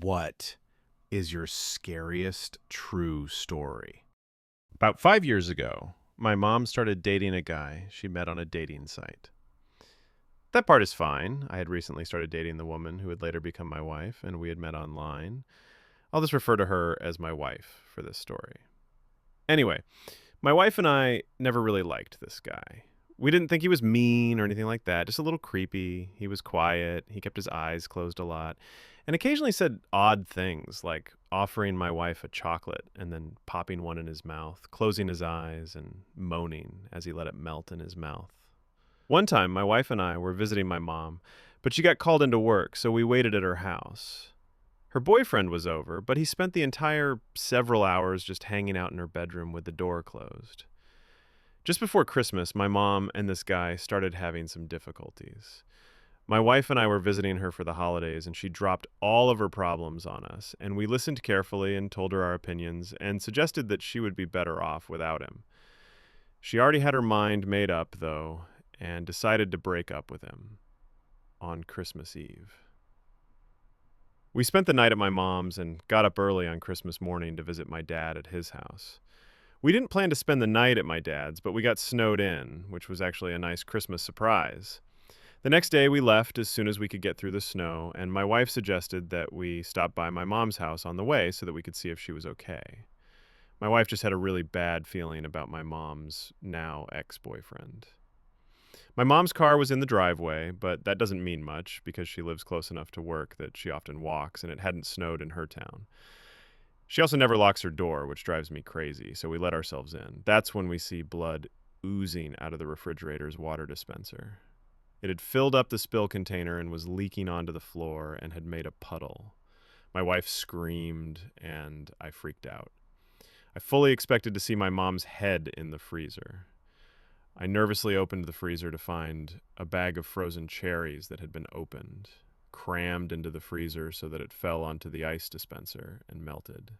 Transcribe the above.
What is your scariest true story? About 5 years ago, my mom started dating a guy she met on a dating site. That part is fine. I had recently started dating the woman who would later become my wife, and we had met online. I'll just refer to her as my wife for this story. Anyway, my wife and I never really liked this guy. We didn't think he was mean or anything like that, just a little creepy. He was quiet, he kept his eyes closed a lot, and occasionally said odd things like offering my wife a chocolate and then popping one in his mouth, closing his eyes, and moaning as he let it melt in his mouth. One time, my wife and I were visiting my mom, but she got called into work, so we waited at her house. Her boyfriend was over, but he spent the entire several hours just hanging out in her bedroom with the door closed. Just before Christmas, my mom and this guy started having some difficulties. My wife and I were visiting her for the holidays, and she dropped all of her problems on us, and we listened carefully and told her our opinions and suggested that she would be better off without him. She already had her mind made up, though, and decided to break up with him on Christmas Eve. We spent the night at my mom's and got up early on Christmas morning to visit my dad at his house. We didn't plan to spend the night at my dad's, but we got snowed in, which was actually a nice Christmas surprise. The next day, we left as soon as we could get through the snow, and my wife suggested that we stop by my mom's house on the way so that we could see if she was okay. My wife just had a really bad feeling about my mom's now ex-boyfriend. My mom's car was in the driveway, but that doesn't mean much because she lives close enough to work that she often walks, and it hadn't snowed in her town. She also never locks her door, which drives me crazy, so we let ourselves in. That's when we see blood oozing out of the refrigerator's water dispenser. It had filled up the spill container and was leaking onto the floor and had made a puddle. My wife screamed, and I freaked out. I fully expected to see my mom's head in the freezer. I nervously opened the freezer to find a bag of frozen cherries that had been opened, crammed into the freezer so that it fell onto the ice dispenser and melted.